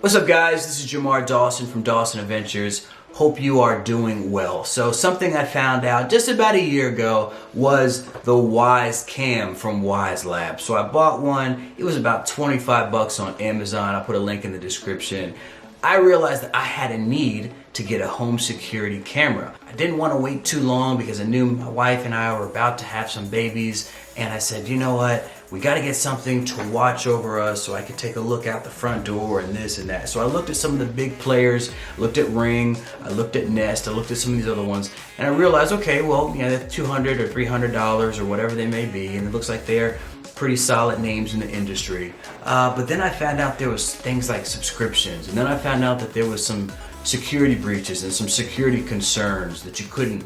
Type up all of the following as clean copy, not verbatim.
What's up guys, this is Jamar Dawson from Dawson Adventures. Hope you are doing well. So something I found out just about a year ago was the Wyze Cam from Wyze Labs. So I bought one, it was about 25 bucks on Amazon. I'll put a link in the description. I realized that I had a need to get a home security camera. I didn't want to wait too long because I knew my wife and I were about to have some babies, and I said, you know what, we got to get something to watch over us so I could take a look out the front door and this and that. So I looked at some of the big players, looked at Ring, I looked at Nest, I looked at some of these other ones, and I realized, okay, well, you know, they're $200 or $300 or whatever they may be, and it looks like they're pretty solid names in the industry. But then I found out there was things like subscriptions, and then I found out that there was some security breaches and some security concerns that you couldn't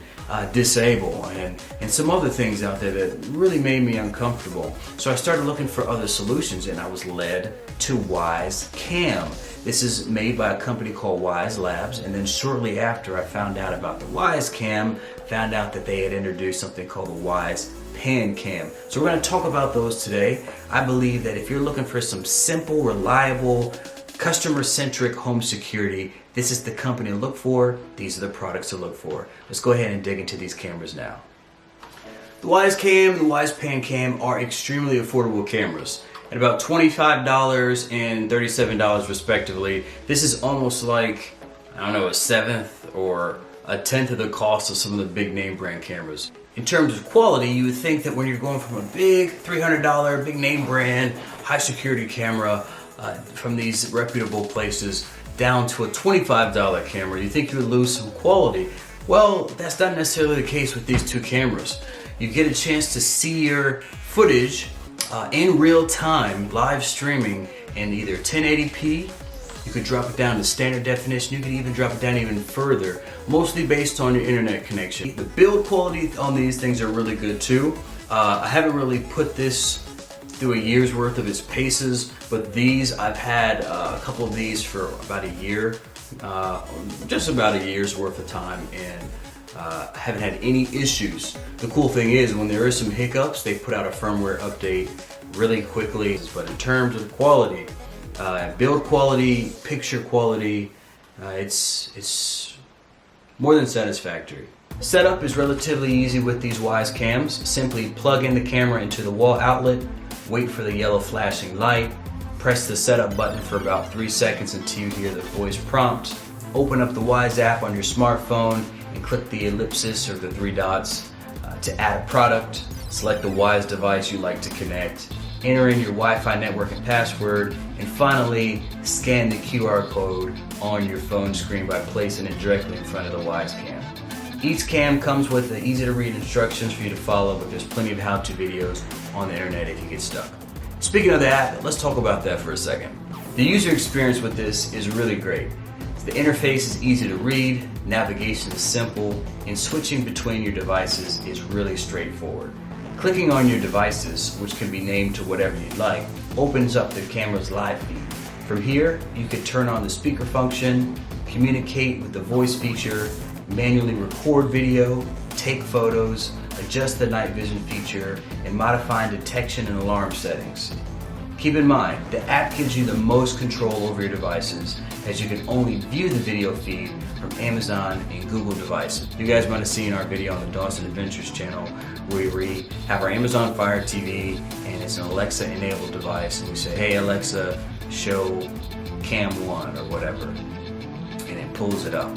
disable, and some other things out there that really made me uncomfortable. So I started looking for other solutions, and I was led to Wyze Cam. This is made by a company called Wyze Labs, and then shortly after I found out about the Wyze Cam, found out that they had introduced something called the Wyze Pan Cam. So we're going to talk about those today. I believe that if you're looking for some simple, reliable, customer-centric home security, this is the company to look for. These are the products to look for. Let's go ahead and dig into these cameras now. The Wyze Cam and the Wyze Pan Cam are extremely affordable cameras. At about $25 and $37 respectively, this is almost like, I don't know, a seventh or a tenth of the cost of some of the big name brand cameras. In terms of quality, you would think that when you're going from a big $300 big name brand high security camera from these reputable places down to a $25 camera, you think you would lose some quality. Well, that's not necessarily the case with these two cameras. You get a chance to see your footage in real time, live streaming in either 1080p, you could drop it down to standard definition, you could even drop it down even further, mostly based on your internet connection. The build quality on these things are really good too. I haven't really put this through a year's worth of its paces, but these, I've had a couple of these for about a year, just about a year's worth of time, and I haven't had any issues. The cool thing is when there is some hiccups, they put out a firmware update really quickly. But in terms of quality, build quality, picture quality, it's more than satisfactory. Setup is relatively easy with these Wyze Cams. Simply plug in the camera into the wall outlet, wait for the yellow flashing light, press the setup button for about 3 seconds until you hear the voice prompt. Open up the Wyze app on your smartphone and click the ellipsis or the 3 dots to add a product. Select the Wyze device you'd like to connect. Enter in your Wi-Fi network and password, and finally scan the QR code on your phone screen by placing it directly in front of the Wyze Cam. Each cam comes with easy to read instructions for you to follow, but there's plenty of how-to videos on the internet if you get stuck. Speaking of the app, let's talk about that for a second. The user experience with this is really great. The interface is easy to read, navigation is simple, and switching between your devices is really straightforward. Clicking on your devices, which can be named to whatever you'd like, opens up the camera's live feed. From here, you can turn on the speaker function, communicate with the voice feature, manually record video, take photos, adjust the night vision feature, and modify detection and alarm settings. Keep in mind, the app gives you the most control over your devices, as you can only view the video feed from Amazon and Google devices. You guys might have seen our video on the Dawson Adventures channel where we have our Amazon Fire TV and it's an Alexa enabled device, and we say, hey Alexa, show Cam 1 or whatever, and it pulls it up.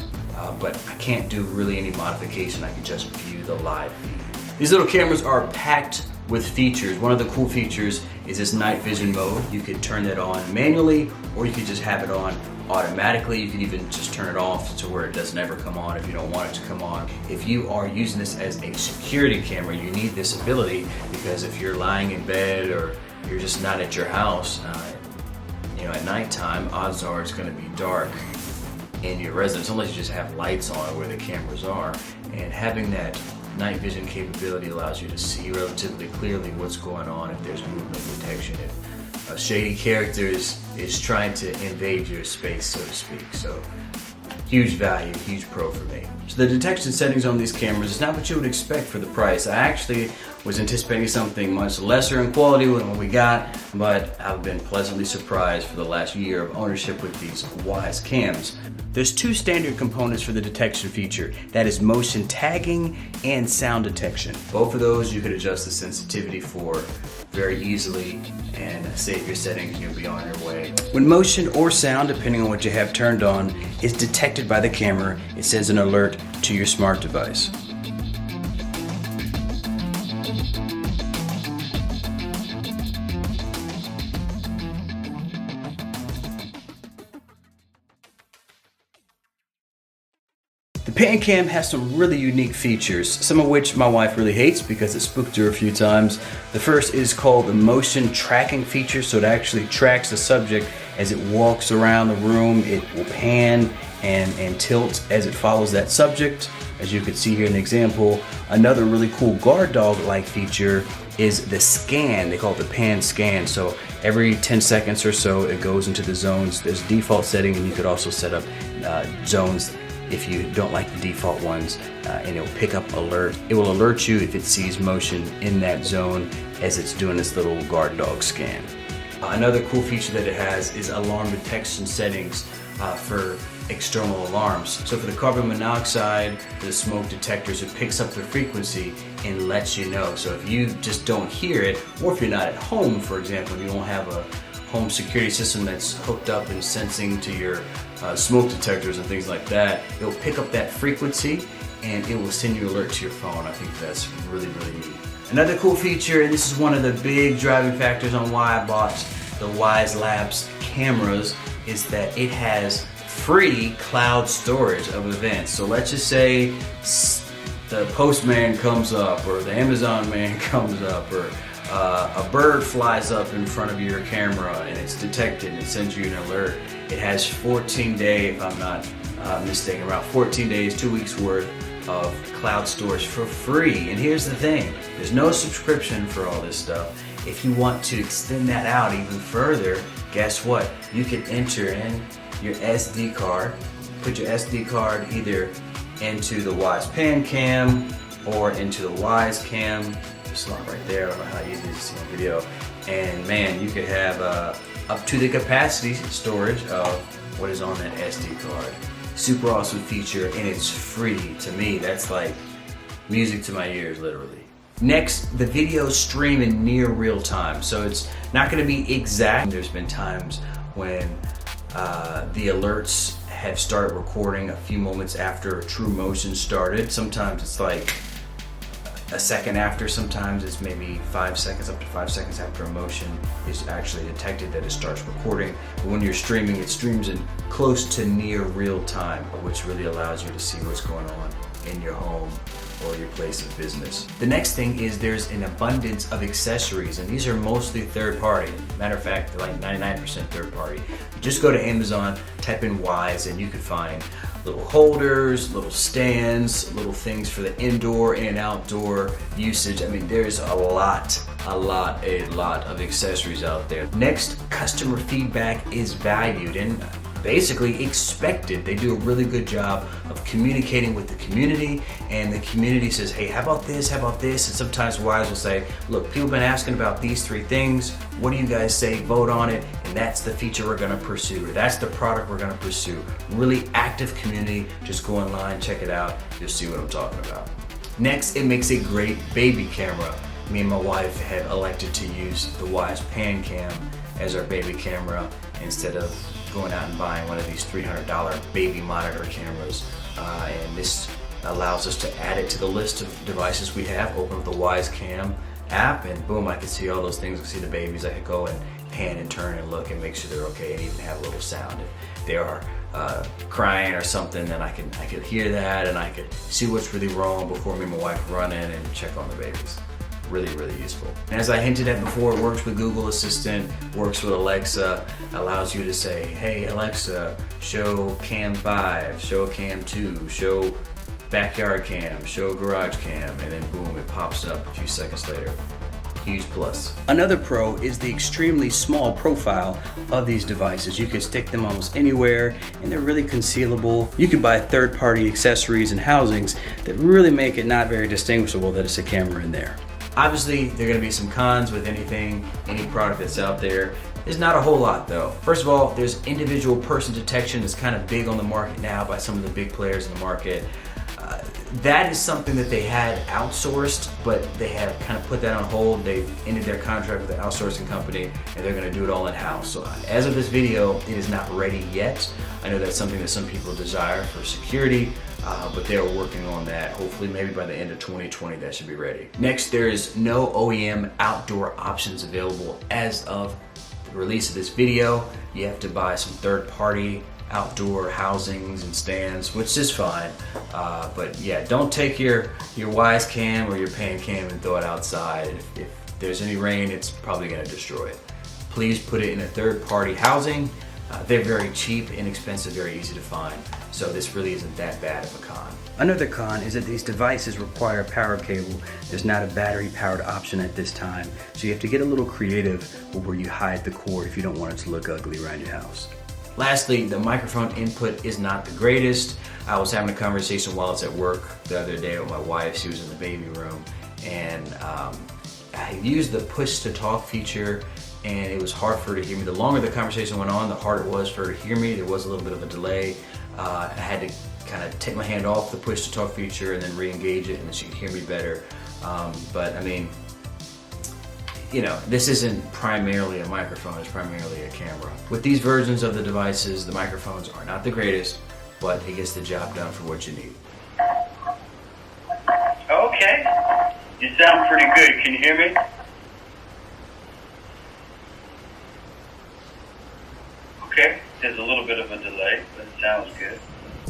But I can't do really any modification, I can just view the live feed. These little cameras are packed with features. One of the cool features is this night vision mode. You could turn that on manually, or you could just have it on automatically. You could even just turn it off to where it doesn't ever come on if you don't want it to come on. If you are using this as a security camera, you need this ability, because if you're lying in bed or you're just not at your house, at nighttime, odds are it's going to be dark in your residence, unless you just have lights on where the cameras are. And having that night vision capability allows you to see relatively clearly what's going on if there's movement detection, if a shady character is trying to invade your space, so to speak. So Huge value, huge pro for me. So the detection settings on these cameras is not what you would expect for the price. I actually was anticipating something much lesser in quality than what we got, but I've been pleasantly surprised for the last year of ownership with these Wyze cams. There's two standard components for the detection feature. That is motion tagging and sound detection. Both of those you could adjust the sensitivity for very easily and save your settings and you'll be on your way. When motion or sound, depending on what you have turned on, is detected by the camera, it sends an alert to your smart device. The PanCam has some really unique features, some of which my wife really hates because it spooked her a few times. The first is called the motion tracking feature, so it actually tracks the subject as it walks around the room. It will pan and tilt as it follows that subject, as you can see here in the example. Another really cool guard dog-like feature is the scan. They call it the pan scan. So every 10 seconds or so it goes into the zones. There's a default setting, and you could also set up zones if you don't like the default ones, and it'll pick up alert. It will alert you if it sees motion in that zone as it's doing this little guard dog scan. Another cool feature that it has is alarm detection settings for external alarms. So for the carbon monoxide, the smoke detectors, it picks up the frequency and lets you know. So if you just don't hear it, or if you're not at home, for example, you don't have a home security system that's hooked up and sensing to your smoke detectors and things like that, it'll pick up that frequency and it will send you alert to your phone. I think that's really, really neat. Another cool feature, and this is one of the big driving factors on why I bought the Wyze Labs cameras, is that it has free cloud storage of events. So let's just say the postman comes up, or the Amazon man comes up, or a bird flies up in front of your camera and it's detected and it sends you an alert. It has 14-day, if I'm not mistaken, around 14 days, 2 weeks worth of cloud storage for free. And here's the thing, there's no subscription for all this stuff. If you want to extend that out even further, guess what? You can enter in your SD card, put your SD card either into the Wyze PanCam or into the Wyze Cam. Slot right there, I don't know how easy it is to see on video. And man, you could have up to the capacity storage of what is on that SD card. Super awesome feature, and it's free. To me, that's like music to my ears, literally. Next, the videos stream in near real time, so it's not going to be exact. There's been times when the alerts have started recording a few moments after true motion started. Sometimes it's like a second after, sometimes it's maybe 5 seconds, up to 5 seconds after a motion is actually detected that it starts recording. But when you're streaming, it streams in close to near real time, which really allows you to see what's going on in your home or your place of business. The next thing is there's an abundance of accessories, and these are mostly third party. Matter of fact, they're like 99% third party. You just go to Amazon, type in Wyze, and you can find little holders, little stands, little things for the indoor and outdoor usage. I mean, there's a lot of accessories out there. Next, customer feedback is valued and basically expected. They do a really good job of communicating with the community, and the community says, hey, how about this, how about this? And sometimes Wyze will say, look, people have been asking about these 3 things. What do you guys say? Vote on it, and that's the feature we're gonna pursue. That's the product we're gonna pursue. Really active community. Just go online, check it out. You'll see what I'm talking about. Next, it makes a great baby camera. Me and my wife have elected to use the Wyze PanCam as our baby camera instead of going out and buying one of these $300 baby monitor cameras. And this allows us to add it to the list of devices we have. Open up the Wyze Cam app and boom, I can see all those things. I can see the babies. I could go and pan and turn and look and make sure they're okay, and even have a little sound. If they are crying or something, then I could hear that and I could see what's really wrong before me and my wife run in and check on the babies. Really, really useful. And as I hinted at before, it works with Google Assistant, works with Alexa, allows you to say, hey Alexa, show Cam 5, show Cam 2, show backyard cam, show garage cam, and then boom, it pops up a few seconds later. huge plus. Another pro is the extremely small profile of these devices. You can stick them almost anywhere and they're really concealable. You can buy third-party accessories and housings that really make it not very distinguishable that it's a camera in there. Obviously, there are going to be some cons with any product that's out there. There's not a whole lot though. First of all, there's individual person detection that's kind of big on the market now by some of the big players in the market. That is something that they had outsourced, but they have kind of put that on hold. They've ended their contract with the outsourcing company and they're going to do it all in-house. So as of this video, it is not ready yet. I know that's something that some people desire for security, but they're working on that. Hopefully maybe by the end of 2020 that should be ready. Next, there is no OEM outdoor options available as of the release of this video. You have to buy some third-party outdoor housings and stands, which is fine, but yeah, don't take your Wyze Cam or your Pan Cam and throw it outside. If there's any rain, it's probably going to destroy it. Please put it in a third-party housing. They're very cheap, inexpensive, very easy to find, so this really isn't that bad of a con. Another con is that these devices require a power cable. There's not a battery-powered option at this time, so you have to get a little creative with where you hide the cord if you don't want it to look ugly around your house. Lastly, the microphone input is not the greatest. I was having a conversation while I was at work the other day with my wife. She was in the baby room, and I used the push-to-talk feature, and it was hard for her to hear me. The longer the conversation went on, the harder it was for her to hear me. There was a little bit of a delay. I had to kind of take my hand off the push-to-talk feature and then re-engage it, and then she could hear me better. But I mean, you know, this isn't primarily a microphone, it's primarily a camera. With these versions of the devices, the microphones are not the greatest, but it gets the job done for what you need. Okay, you sound pretty good. Can you hear me? Okay, there's a little bit of a delay, but it sounds good.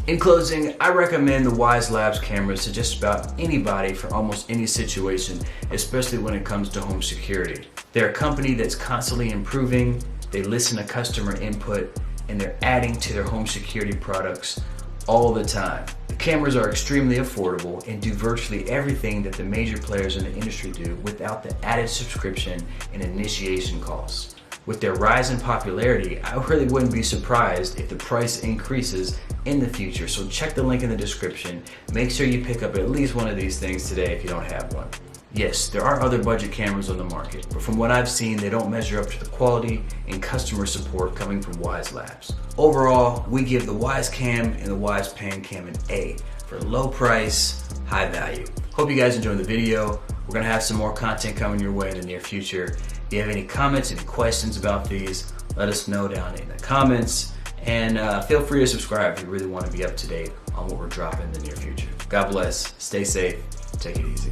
In closing, I recommend the Wyze Labs cameras to just about anybody for almost any situation, especially when it comes to home security. They're a company that's constantly improving, they listen to customer input, and they're adding to their home security products all the time. The cameras are extremely affordable and do virtually everything that the major players in the industry do without the added subscription and initiation costs. With their rise in popularity, I really wouldn't be surprised if the price increases in the future, so check the link in the description. Make sure you pick up at least one of these things today if you don't have one. Yes, there are other budget cameras on the market, but from what I've seen, they don't measure up to the quality and customer support coming from Wyze Labs. Overall, we give the Wyze Cam and the Wyze Pan Cam an A for low price, high value. Hope you guys enjoyed the video. We're gonna have some more content coming your way in the near future. If you have any comments, any questions about these, let us know down in the comments. And feel free to subscribe if you really want to be up to date on what we're dropping in the near future. God bless, stay safe, take it easy.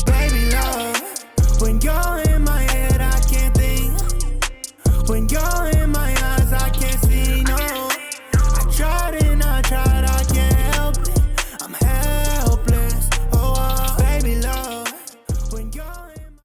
Baby love, when you're in my head, I can't think. When you're in my head,